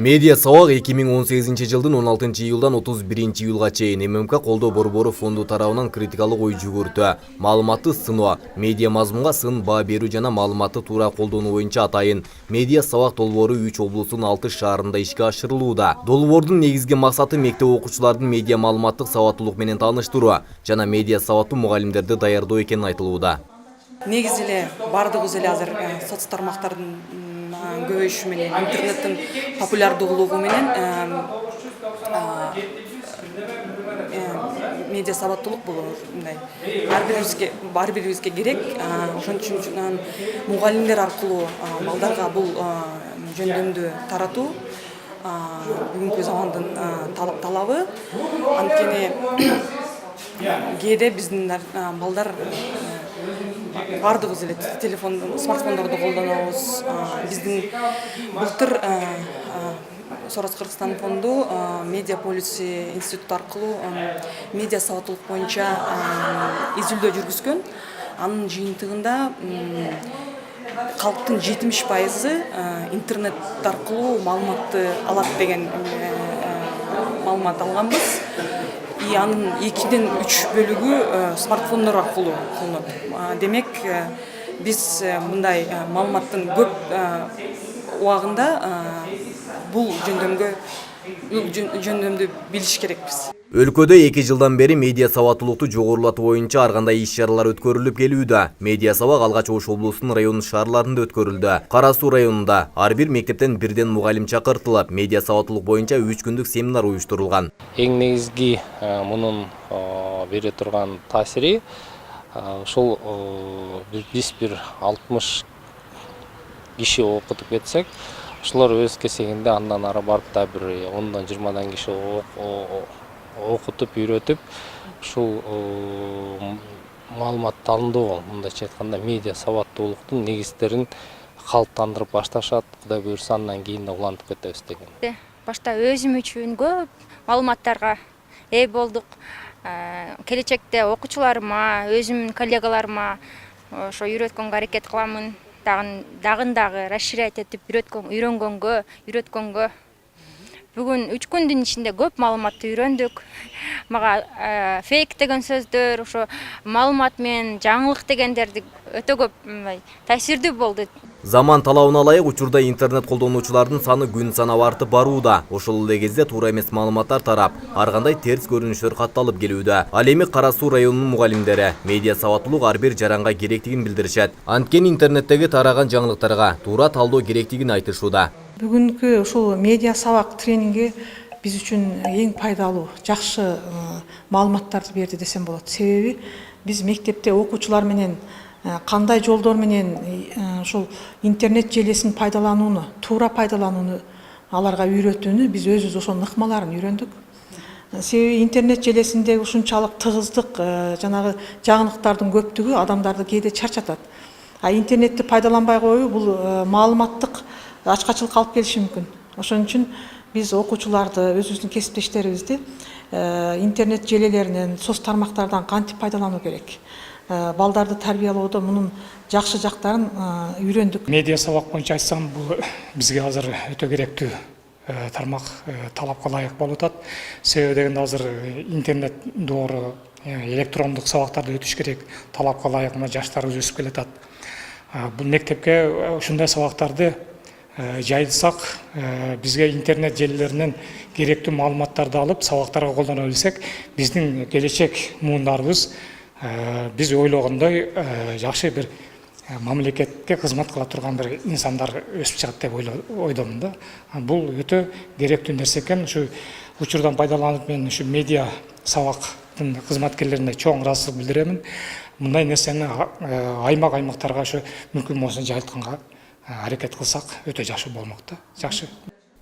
Медиа сабак 2018 жылдын 16 июлдан 31 июлга чейин ММК колдоо борбору фонду тарабынан критикалык ой жүгүртүү, маалыматты сыноо, медиа мазмунга сын баа берүү жана маалыматты туура колдонуу боюнча атайын медиа сабак долбоору 3 облустун 6 шаарында ишке ашырылууда. Долбоордун негизги максаты мектеп окуучулардын медиа маалыматтык сабаттуулук менен тааныштыруу жана медиа сабаттуу мугалимдерди даярдоо экени айтылууда. Негизи эле бардыгыбыз эле азыр соц тармактардын көбөйүшү менен интернеттин популярдуулугу менен медиа сабаттуулук бул мындай ар бирибизге керек. Ошон үчүн мугалимдер аркылуу балдарга бул жөндөмдү таратуу бүгүнкү замандын талабы. Анткени кээде биздин балдар бардыгыбыз эле телефон, смартфондорду колдонобуз. Биздин былтыр Сорос Кыргызстан фонду медиа полиси институт аркылуу медиа сабаттуулук боюнча изилдөө жүргүзгөн. Анын жыйынтыгында калктын 70% интернет аркылуу маалыматты алат деген маалымат алганбыз. И анын 2-ден 3 бөлүгү смартфондор аркылуу кылынат. Демек, биз мындай маалыматтын көп убагында бул жөндөмдү билиш керекпиз. Өлкөдө 2 жылдан бери медиа сабаттуулукту жогорулатуу боюнча ар кандай иш-чаралар өткөрүлүп келүүдө. Медиа сабак алгач Ош облусунун район шаарларында өткөрүлдү. Кара Суу районунда ар бир мектептен бирден мугалим чакыртылып, медиа сабаттуулук боюнча 3 күндүк семинар уюштурулган. Эң негизги мунун бере турган таасири ушул биз бир 60 киши окутуп кетсек, ошолор өз кесегинде андан ары барып да бир 10-20 киши окутуп, үйрөтүп, ушул маалыматты алындоо, мындайча айтканда медиа сабаттуулуктун негиздерин калыптандырып башташат. Кудай буюрса, андан кийин да улантып кетебиз деген. Башта өзүм үчүн көп маалыматтарга ээ болдук. Келечекте окуучуларыма, өзүмдүн коллегаларыма ошо үйрөткөнгө аракет кыламын. Дагы расширять этип үйрөнгөнгө. Бүгүн 3 күндүн ичинде көп маалыматты үйрөндүк. Мага фейк деген сөздөр, ошо маалымат менен жаңылык дегендерди өтө көп таасирдүү болду. Заман талабына ылайык учурда интернет колдонуучулардын саны күн санап артып барууда. Ошол эле кезде туура эмес маалыматтар тарап, ар кандай терс көрүнүштөр катталып келүүдө. Ал эми Кара Суу районунун мугалимдери медиа сабаттуулук ар бир жаранга керектигин билдиришет. Анткени интернеттеги тараган жаңылыктарга туура талдоо керектигин айтышууда. Бүгүнкү ушул медиа сабак тренинги биз үчүн эң пайдалуу, жакшы маалыматтарды берди десем болот. Себеби биз мектепте окуучулар менен кандай жолдор менен ушул интернет желесин пайдаланууну, туура пайдаланууну аларга үйрөтүүнү биз өзүбүз ошонун ыкмаларын үйрөндүк. Себеби интернет желесинде ушунчалык тыгыздык, жанагы жаңылыктардын көптүгү адамдарды кээде чарчатат. Интернетти пайдаланбай коюу бул маалыматтык ачкачылыкка алып келиши мүмкүн. Ошон үчүн биз окуучуларды, өзүбүздүн кесиптештерибизди интернет желелеринен, соц тармактардан кантип пайдалануу керек? Балдарды тарбиялоодо мунун жакшы жактарын үйрөндүк. Медиа сабак боюнча айтсам, бул бизге азыр өтө керектүү тармак, талапка ылайык болуп атат. Себеби дегенде азыр интернет доору, электрондук сабактарды өтүш керек, талапка ылайык жаштарыбыз өсүп келатат. Бул мектепке ушундай сабактарды жайылсак, бизге интернет желелеринен керектүү маалыматтарды алып, сабактарга колдоно билсек, биздин келечек муундарыбыз биз ойлогондой жакшы бир мамлекетке кызмат кыла турган бир инсандар өсүп чыгат деп ойдомун да. Бул өтө керектүү нерсе экен. Ушу учурдан пайдаланып мен ушу медиа сабактын кызматкерлерине чоң ыраазычылык билдиремин. Мындай нерсени аймактарга ушу мүмкүн болсо жайылтканга аракет кылсак өтө жакшы болмок да. Жакшы.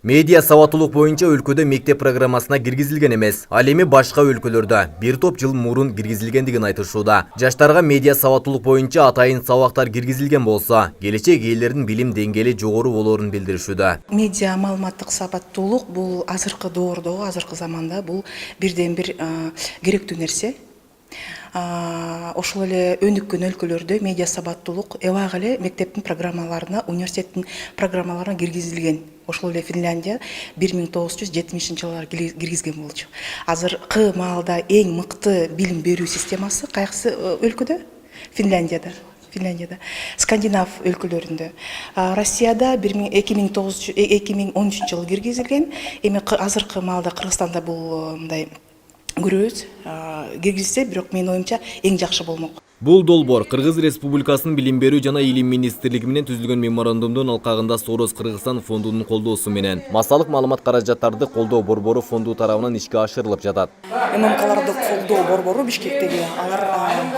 Медиа сабаттуулук боюнча өлкөдө мектеп программасына киргизилген эмес. Ал эми башка өлкөлөрдө бир топ жыл мурун киргизилгендигин айтышууда. Жаштарга медиа сабаттуулук боюнча атайын сабактар киргизилген болсо, келечек ээлердин билим деңгээли жогору болоорун билдиришүүдө. Медиа маалыматтык сабаттуулук бул азыркы доордогу, азыркы заманда бул бирден бир керектүү нерсе. ошол эле өнүккөн өлкөлөрдө медиа сабаттуулук эбак эле мектептин программаларына, университеттин программаларына киргизилген. Ошол эле Финляндия 1970-жылдары киргизген болчу. Азыркы маалда эң мыкты билим берүү системасы кайсы өлкөдө? Финляндияда. Скандинав өлкөлөрүндө. Россияда 2013 жылы киргизилген. Эми азыркы маалда Кыргызстанда бул мындай көрөбүз. Киргизсе, бирок менин оюмча эң жакшы болмок. Бул долбоор Кыргыз Республикасынын билим берүү жана илим министрлиги менен түзүлгөн меморандумдун алкагында Сорос Кыргызстан фондунун колдоосу менен массалык маалымат каражаттарды колдоо борбору фонду тарабынан ишке ашырылып жатат. ММКларды колдоо борбору Бишкектеги алар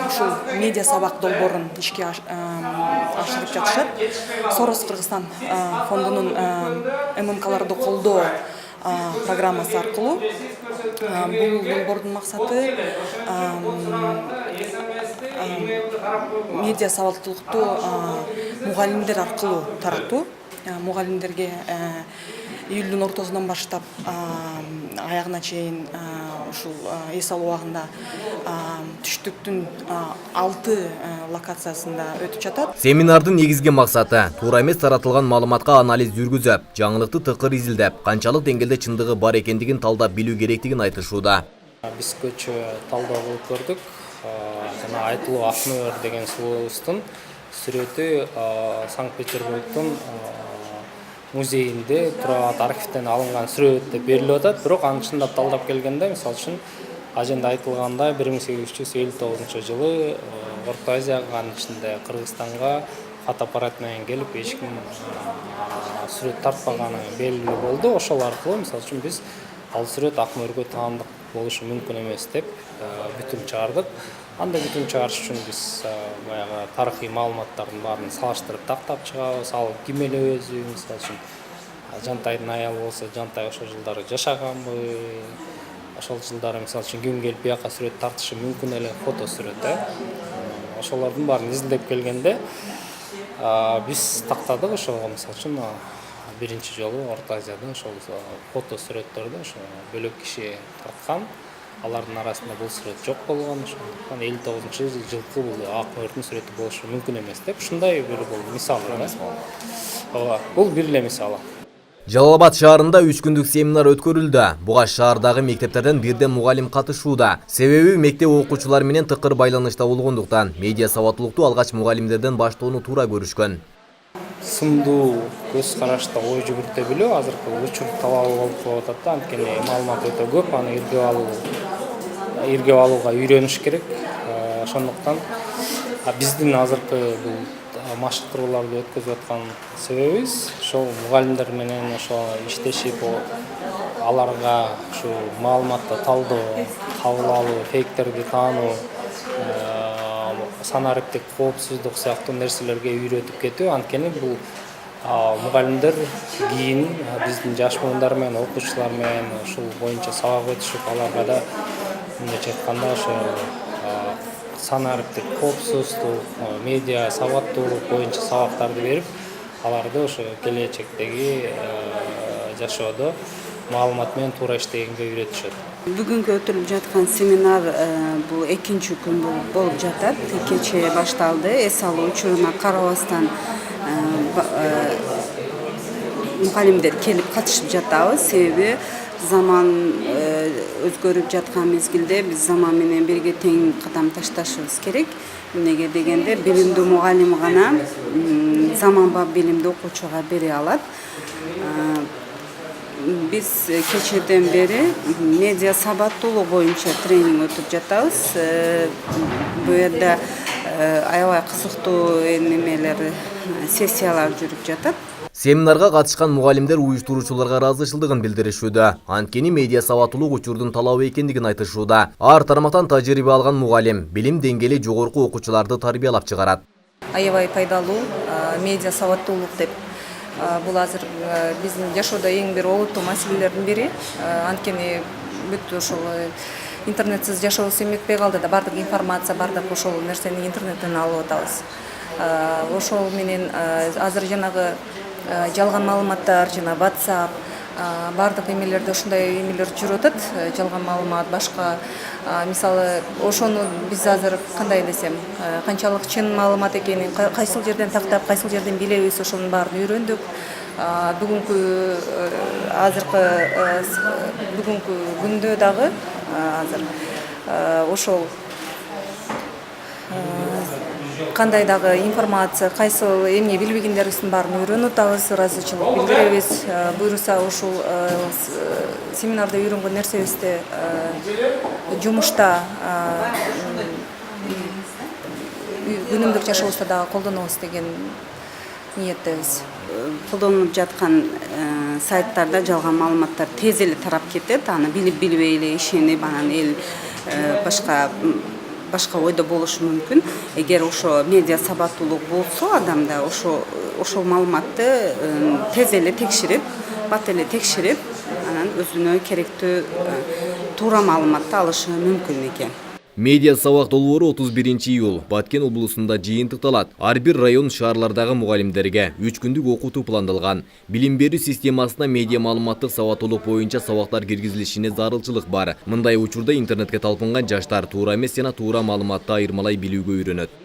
ушул медиа сабак долбоорун ишке ашырып жатышат. Сорос Кыргызстан фондунун ММКларды колдоо программасы аркылуу бул долбоордун максаты медиа сабаттуулукту мугалимдер аркылуу таратуу. Мугалимдерге июлдун ортосунан баштап аягына чейин ушул эс алуу убагында түштүктүн 6 локациясында өтүп жатат. Семинардын негизги максаты туура эмес таратылган маалыматка анализ жүргүзүп, жаңылыкты тыкыр изилдеп, канчалык деңгээлде чындыгы бар экендигин талдап билүү керектигин айтышууда. Биз көчө талдоо кылып көрдүк. Жана Айтылуу Акмөөр деген сулуубуздун сүрөтү Санкт-Петербургдун музейинде турат архивден алынган сүрөт деп берилип атат. Бирок аны чындап талдап келгенде, мисалы үчүн аженде айтылгандай 1859 жылы Орто Азияга, анын ичинде Кыргызстанга фотоаппарат менен келип эч ким сүрөт тартпаганы белгилүү болду. Ошол аркылуу мисалы үчүн биз ал сүрөт Акмөөргө таандык болушу мүмкүн эмес деп бүтүм чыгардык. Анда бүтүм чыгарыш үчүн биз баягы тарыхый маалыматтардын баарын салыштырып тактап чыгабыз. Ал ким эле өзү, мисалы үчүн Жантайдын аялы болсо, Жантай ошол жылдары жашаганбы? Ошол жылдары мисалы үчүн ким келип бияка сүрөт тартышы мүмкүн эле, фото сүрөт. Ошолордун баарын изилдеп келгенде биз тактадык ошого, мисалы үчүн биринчи жолу Орто Азияда ошол фото сүрөттөрдү ошо бөлөк киши тарткан. Алардын арасында бул сүрөт жок болгон. Ошондуктан 59-жылкы бул Акмөөрдүн сүрөтү болушу мүмкүн эмес деп ушундай бир бул мисал. Ооба, бул бир эле мисалы. Жалал-Абад шаарында 3 күндүк семинар өткөрүлдү. Буга шаардагы мектептерден бирден мугалим катышууда. Себеби мектеп окуучулары менен тыкыр байланышта болгондуктан медиа сабаттуулукту алгач мугалимдерден баштоону туура көрүшкөн. Сындуу көз карашта ой жүгүртө билүү азыркы учур талабы болуп калып атат да. Анткени маалымат өтө көп, аны иргеп алууга үйрөнүш керек. Ошондуктан биздин азыркы бул машыктырууларды өткөзүп аткан себебибиз ошол мугалимдер менен ошо иштешип, аларга ушу маалыматты талдоо, кабыл алуу, фейктерди таануу, санариптик коопсуздук сыяктуу нерселерге үйрөтүп кетүү. Анткени бул мугалимдер кийин биздин жаш муундар менен, окуучулар менен ушул боюнча сабак өтүшүп, аларга да мындайча айтканда ошо санариптик коопсуздук, медиа сабаттуулук боюнча сабактарды берип, аларды ошо келечектеги жашоодо маалымат менен туура иштегенге үйрөтүшөт. Бүгүнкү өтүлүп жаткан семинар бул экинчи күн болуп жатат. Кечээ башталды. Эс алуу учуруна карабастан мугалимдер келип катышып жатабыз. Себеби заман өзгөрүп жаткан мезгилде биз заман менен бирге тең кадам ташташыбыз керек. Эмнеге дегенде билимдүү мугалим гана заманбап билимди окуучуга бере алат. Биз кечээден бери медиа сабаттуулук боюнча тренинг өтүп жатабыз. Бул жерде аябай кызыктуу немелер, сессиялар жүрүп жатат. Семинарга катышкан мугалимдер уюштуруучуларга ыраазычылдыгын билдиришүүдө. Анткени медиа сабаттуулук учурдун талабы экендигин айтышууда. Ар тармактан тажрыйба алган мугалим билим деңгээли жогорку окуучуларды тарбиялап чыгарат. Аябай пайдалуу медиа сабаттуулук деп бул азыр биздин жашоодо эң бир олуттуу маселелердин бири. Анткени бүт ошол интернетсиз жашообуз эметпей калды да, бардык информация, бардык ошол нерсени интернеттен алып атабыз. Ошол менен азыр жанагы жалган маалыматтар, жана WhatsApp, баардык эмелерде ушундай эмелер жүрүп атат, жалган маалымат, башка. Мисалы, ошону биз азыр кандай десем, канчалык чын маалымат экенин, кайсыл жерден тактап, кайсыл жерден билебиз, ошонун баарын үйрөндүк. Бүгүнкү бүгүнкү күндө дагы азыр ошол кандай дагы информация, кайсыл эмне билбегендерибиздин баарын үйрөнүп атабыз, ыраазычылык билдиребиз. Буюрса ушул семинарда үйрөнгөн нерсебизди жумушта, күнүмдүк жашообузда дагы колдонобуз деген ниеттебиз. Колдонуп жаткан сайттарда жалган маалыматтар тез эле тарап кетет. Аны билип билбей эле ишенип, анан эл башка ойдо болушу мүмкүн. Эгер ошо медиа сабаттуулук болсо адамда, ошол маалыматты тез эле текширип, бат эле текширип, анан өзүнө керектүү туура маалыматты алышы мүмкүн экен. Медиа сабак долбоору 31 июл Баткен облусунда жыйынтыкталат. Ар бир район шаарлардагы мугалимдерге 3 күндүк окутуу пландалган. Билим берүү системасына медиа маалыматтык сабаттуулук боюнча сабактар киргизилишине зарылчылык бар. Мындай учурда интернетке талпынган жаштар туура эмес жана туура маалыматты айырмалай билүүгө үйрөнөт.